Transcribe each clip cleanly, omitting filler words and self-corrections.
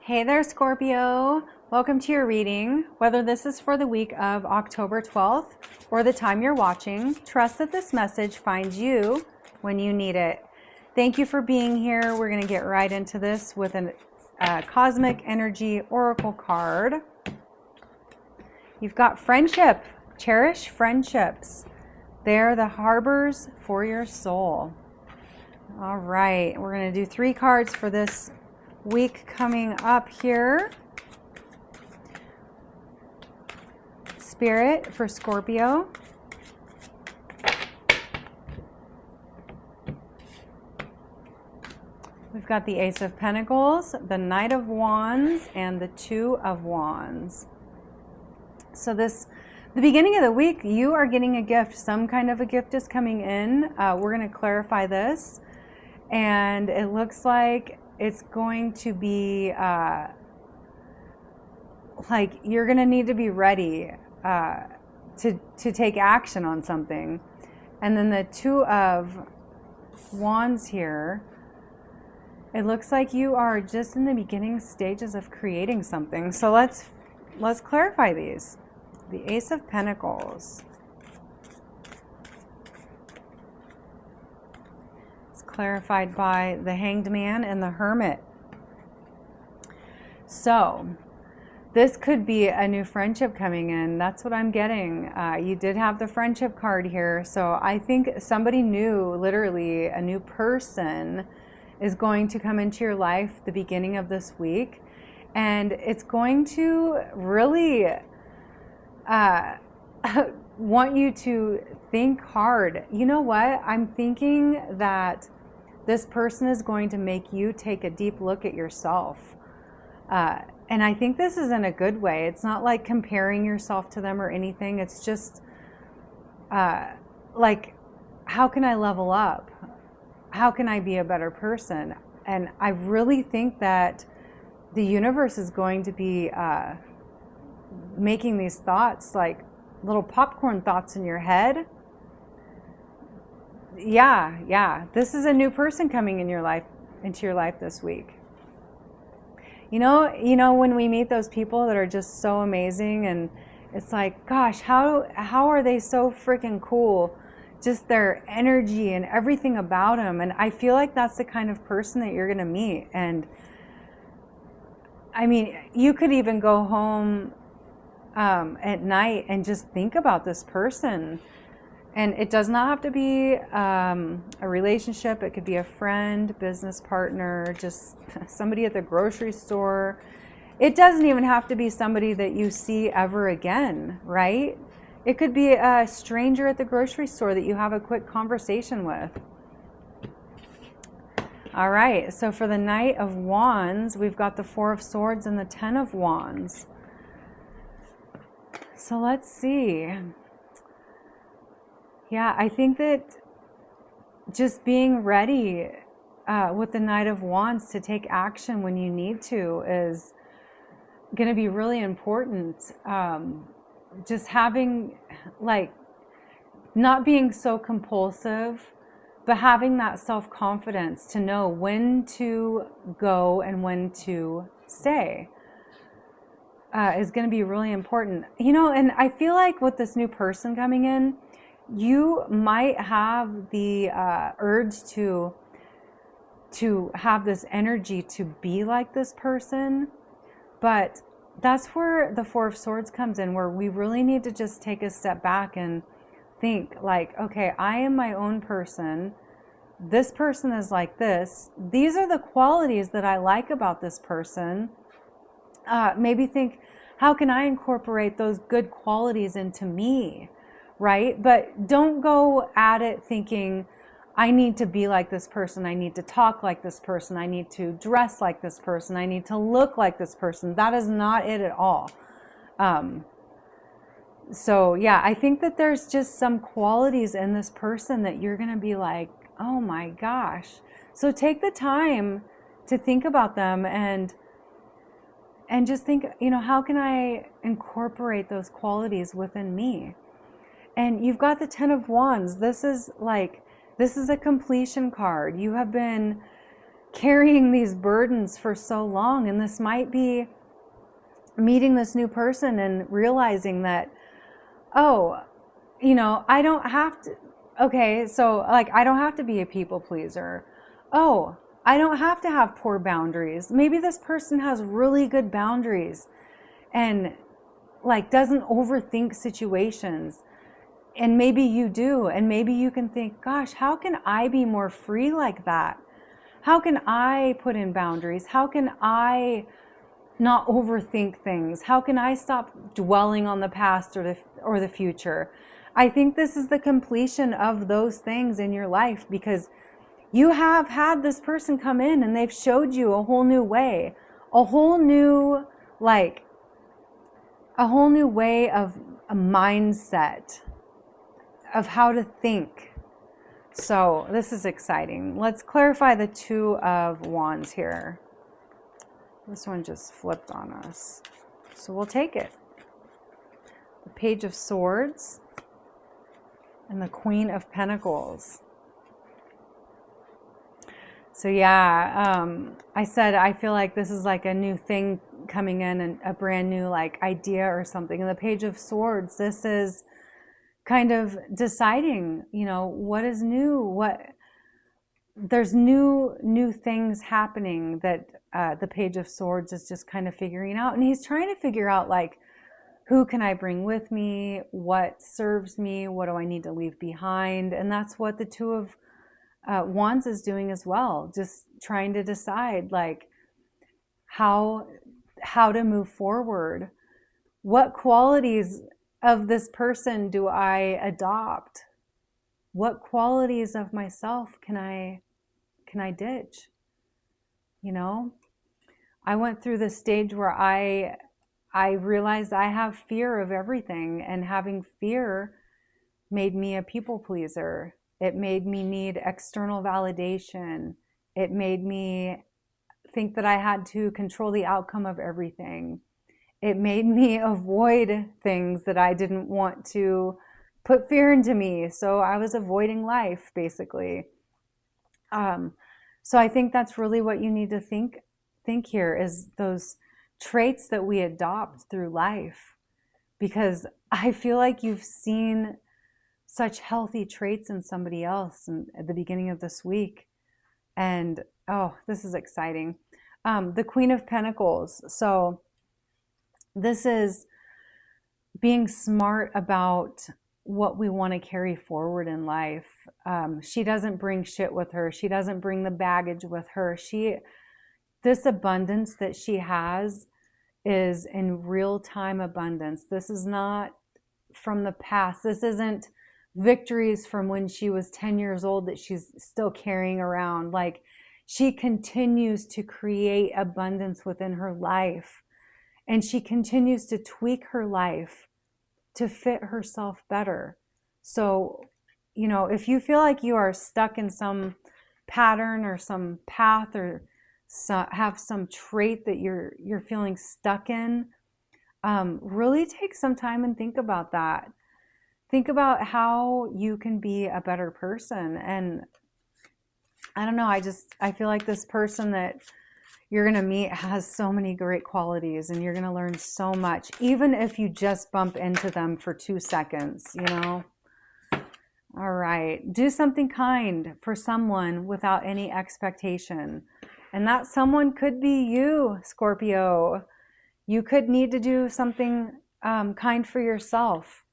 Hey there, Scorpio. Welcome to your reading. Whether this is for the week of October 12th or the time you're watching, trust that this message finds you when you need it. Thank you for being here. We're going to get right into this with a Cosmic Energy Oracle card. You've got friendship. Cherish friendships. They're the harbors for your soul. All right, we're going to do 3 cards for this week coming up here. Spirit for Scorpio. We've got the Ace of Pentacles, the Knight of Wands, and the Two of Wands. So the beginning of the week, you are getting a gift. Some kind of a gift is coming in. We're going to clarify this. And it looks like it's going to be like you're going to need to be ready to take action on something. And then the Two of Wands here, it looks like you are just in the beginning stages of creating something. So let's clarify these. The Ace of Pentacles. Clarified by the Hanged Man and the Hermit. So this could be a new friendship coming in. That's what I'm getting. You did have the friendship card here. So I think somebody new, literally a new person, is going to come into your life the beginning of this week. And it's going to really want you to think hard. You know what? I'm thinking that this person is going to make you take a deep look at yourself. And I think this is in a good way. It's not like comparing yourself to them or anything. It's just like, how can I level up? How can I be a better person? And I really think that the universe is going to be making these thoughts like little popcorn thoughts in your head. Yeah. This is a new person coming in your life, into your life this week. You know when we meet those people that are just so amazing, and it's like, gosh, how are they so freaking cool? Just their energy and everything about them. And I feel like that's the kind of person that you're going to meet. And I mean, you could even go home at night and just think about this person. And it does not have to be a relationship. It could be a friend, business partner, just somebody at the grocery store. It doesn't even have to be somebody that you see ever again, right? It could be a stranger at the grocery store that you have a quick conversation with. All right, so for the Knight of Wands, we've got the Four of Swords and the Ten of Wands. So let's see. Yeah, I think that just being ready with the Knight of Wands to take action when you need to is going to be really important. Just having, like, not being so compulsive, but having that self-confidence to know when to go and when to stay is going to be really important. You know, and I feel like with this new person coming in, you might have the urge to have this energy to be like this person, but that's where the Four of Swords comes in, where we really need to just take a step back and think like, okay, I am my own person. This person is like this. These are the qualities that I like about this person. Maybe think, how can I incorporate those good qualities into me? Right? But don't go at it thinking, I need to be like this person. I need to talk like this person. I need to dress like this person. I need to look like this person. That is not it at all. So yeah, I think that there's just some qualities in this person that you're going to be like, oh my gosh. So take the time to think about them and just think, you know, how can I incorporate those qualities within me? And you've got the Ten of Wands. This is a completion card. You have been carrying these burdens for so long. And this might be meeting this new person and realizing that, oh, you know, I don't have to, okay, so like, I don't have to be a people pleaser. Oh, I don't have to have poor boundaries. Maybe this person has really good boundaries and like doesn't overthink situations. And maybe you do. And maybe you can think, gosh, how can I be more free like that? How can I put in boundaries? How can I not overthink things? How can I stop dwelling on the past or the future? I think this is the completion of those things in your life, because you have had this person come in and they've showed you a whole new way, a whole new way of a mindset of how to think. So this is exciting. Let's clarify the Two of Wands here. This one just flipped on us, so we'll take it. The Page of Swords and the Queen of Pentacles. So yeah, I said I feel like this is like a new thing coming in, and a brand new like idea or something. And the Page of Swords, this is kind of deciding, you know, what is new, there's new things happening that the Page of Swords is just kind of figuring out. And he's trying to figure out, like, who can I bring with me? What serves me? What do I need to leave behind? And that's what the Two of Wands is doing as well. Just trying to decide, like, how to move forward. What qualities of this person do I adopt? What qualities of myself can I ditch? You know, I went through this stage where I realized I have fear of everything, and having fear made me a people pleaser. It made me need external validation. It made me think that I had to control the outcome of everything. It made me avoid things that I didn't want to put fear into me. So I was avoiding life, basically. So I think that's really what you need to think here, is those traits that we adopt through life. Because I feel like you've seen such healthy traits in somebody else at the beginning of this week. And oh, this is exciting. The Queen of Pentacles. So this is being smart about what we want to carry forward in life. She doesn't bring shit with her. She doesn't bring the baggage with her. This abundance that she has is in real-time abundance. This is not from the past. This isn't victories from when she was 10 years old that she's still carrying around. Like, she continues to create abundance within her life, and she continues to tweak her life to fit herself better. So, you know, if you feel like you are stuck in some pattern or some path, or have some trait that you're feeling stuck in, really take some time and think about that. Think about how you can be a better person. And I don't know, I feel like this person that you're going to meet has so many great qualities, and you're going to learn so much, even if you just bump into them for 2 seconds, you know? All right. Do something kind for someone without any expectation. And that someone could be you, Scorpio. You could need to do something kind for yourself.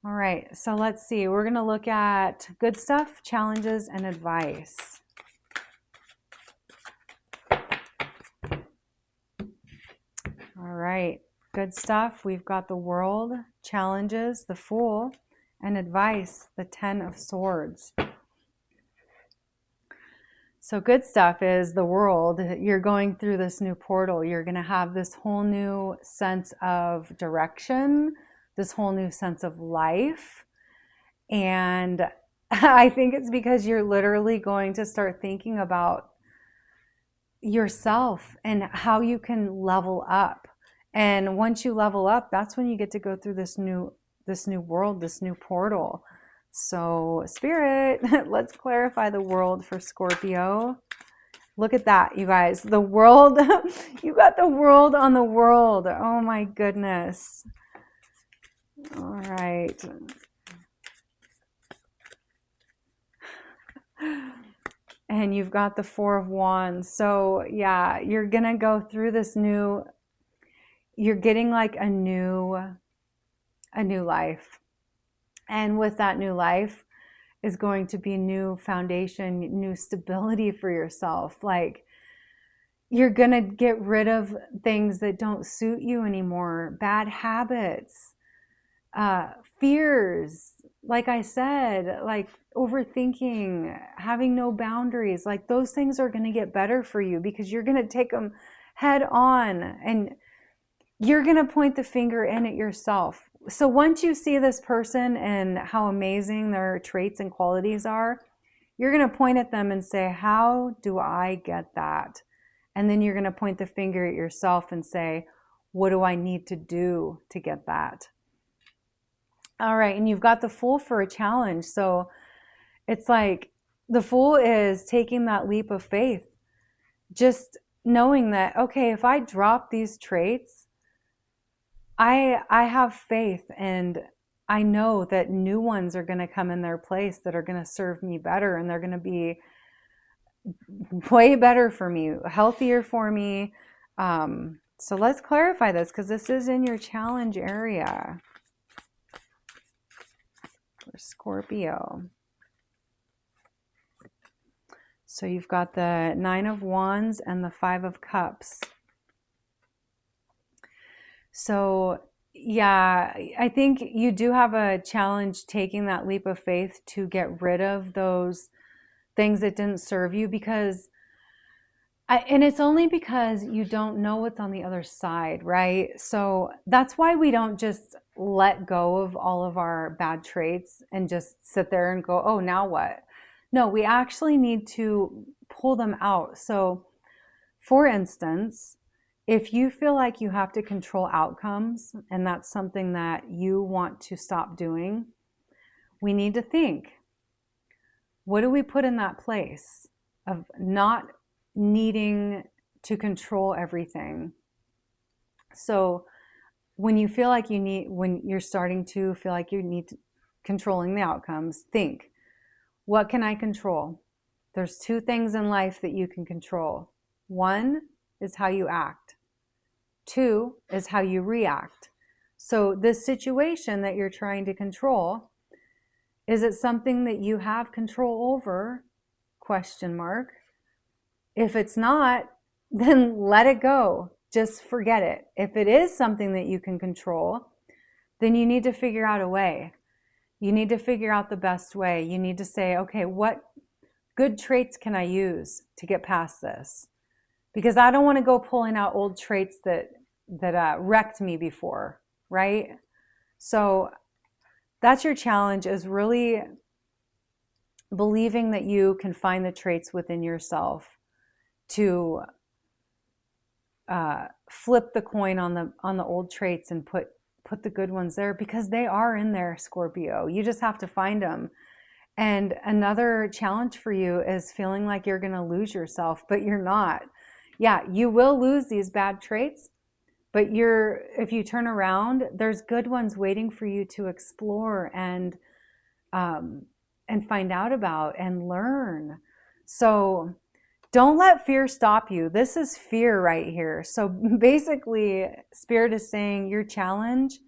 All right. So let's see. We're going to look at good stuff, challenges, and advice. All right, good stuff. We've got the World, challenges, the Fool, and advice, the Ten of Swords. So good stuff is the World. You're going through this new portal. You're going to have this whole new sense of direction, this whole new sense of life. And I think it's because you're literally going to start thinking about yourself and how you can level up. And once you level up, that's when you get to go through this new world, this new portal. So Spirit, let's clarify the World for Scorpio. Look at that, you guys. The world, you got the world on the world. Oh my goodness. All right. And you've got the Four of Wands. So yeah, you're going to go through this new, you're getting like a new life. And with that new life is going to be new foundation, new stability for yourself. Like, you're going to get rid of things that don't suit you anymore, bad habits, fears, like I said, like overthinking, having no boundaries. Like, those things are going to get better for you because you're going to take them head on, and you're going to point the finger in at yourself. So once you see this person and how amazing their traits and qualities are, you're going to point at them and say, how do I get that? And then you're going to point the finger at yourself and say, what do I need to do to get that? All right. And you've got the Fool for a challenge. So it's like the Fool is taking that leap of faith, just knowing that, okay, if I drop these traits, I have faith, and I know that new ones are going to come in their place that are going to serve me better, and they're going to be way better for me, healthier for me. So let's clarify this, because this is in your challenge area for Scorpio. So you've got the Nine of Wands and the Five of Cups. So yeah, I think you do have a challenge taking that leap of faith to get rid of those things that didn't serve you, because and it's only because you don't know what's on the other side, right? So that's why we don't just let go of all of our bad traits and just sit there and go, oh, now what? No, we actually need to pull them out. So for instance, if you feel like you have to control outcomes and that's something that you want to stop doing, we need to think, what do we put in that place of not needing to control everything? So when you feel like when you're starting to feel like you need controlling the outcomes, think, what can I control? There's two things in life that you can control. One is how you act. Two is how you react. So this situation that you're trying to control, is it something that you have control over? Question mark. If it's not, then let it go. Just forget it. If it is something that you can control, then you need to figure out a way. You need to figure out the best way. You need to say, okay, what good traits can I use to get past this? Because I don't want to go pulling out old traits that wrecked me before, right? So that's your challenge, is really believing that you can find the traits within yourself to flip the coin on the old traits and put the good ones there, because they are in there, Scorpio. You just have to find them. And another challenge for you is feeling like you're going to lose yourself, but you're not. Yeah, you will lose these bad traits, but if you turn around, there's good ones waiting for you to explore and find out about and learn. So don't let fear stop you. This is fear right here. So basically, Spirit is saying your challenge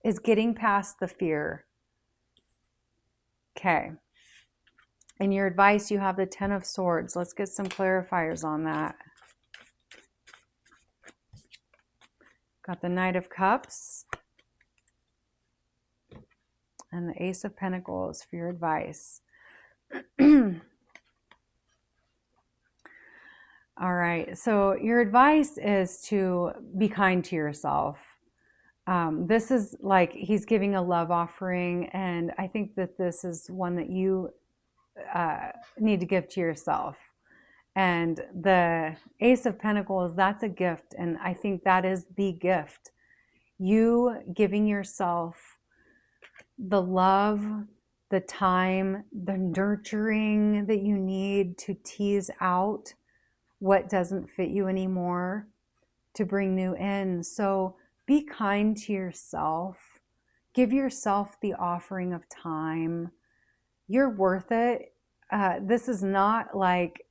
is getting past the fear. Okay. And your advice, you have the Ten of Swords. Let's get some clarifiers on that. Got the Knight of Cups and the Ace of Pentacles for your advice. All right, so your advice is to be kind to yourself. This is like he's giving a love offering, and I think that this is one that you need to give to yourself. And the Ace of Pentacles, that's a gift, and I think that is the gift. You giving yourself the love, the time, the nurturing that you need to tease out what doesn't fit you anymore to bring new in. So be kind to yourself. Give yourself the offering of time. You're worth it. This is not like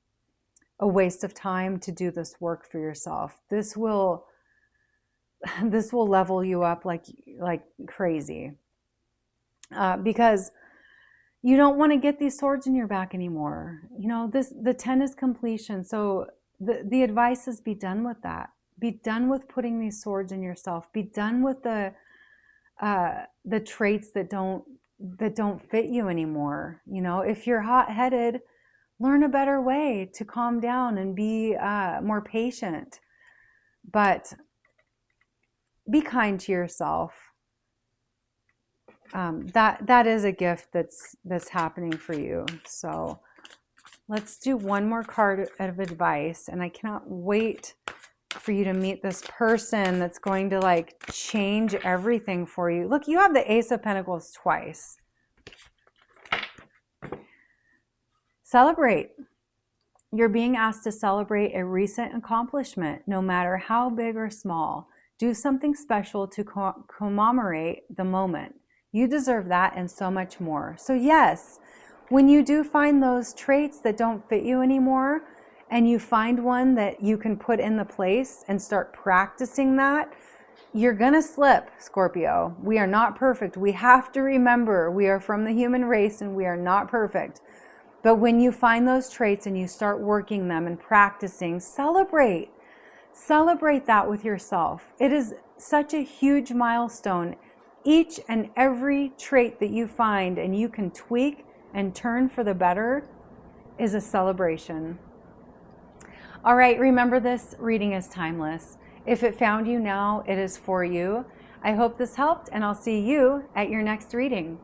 a waste of time to do this work for yourself. This will level you up like crazy, because you don't want to get these swords in your back anymore. You know, the 10 is completion. So the advice is, be done with that. Be done with putting these swords in yourself. Be done with the traits that don't fit you anymore. You know, if you're hot-headed, learn a better way to calm down and be more patient. But be kind to yourself. That is a gift that's happening for you. So let's do one more card of advice, and I cannot wait for you to meet this person that's going to like change everything for you. Look, you have the Ace of Pentacles twice. Celebrate. You're being asked to celebrate a recent accomplishment, no matter how big or small. Do something special to commemorate the moment. You deserve that and so much more. So yes, when you do find those traits that don't fit you anymore, and you find one that you can put in the place and start practicing that, you're gonna slip, Scorpio. We are not perfect. We have to remember we are from the human race and we are not perfect. But when you find those traits and you start working them and practicing, celebrate. Celebrate that with yourself. It is such a huge milestone. Each and every trait that you find and you can tweak and turn for the better is a celebration. All right, remember, this reading is timeless. If it found you now, it is for you. I hope this helped, and I'll see you at your next reading.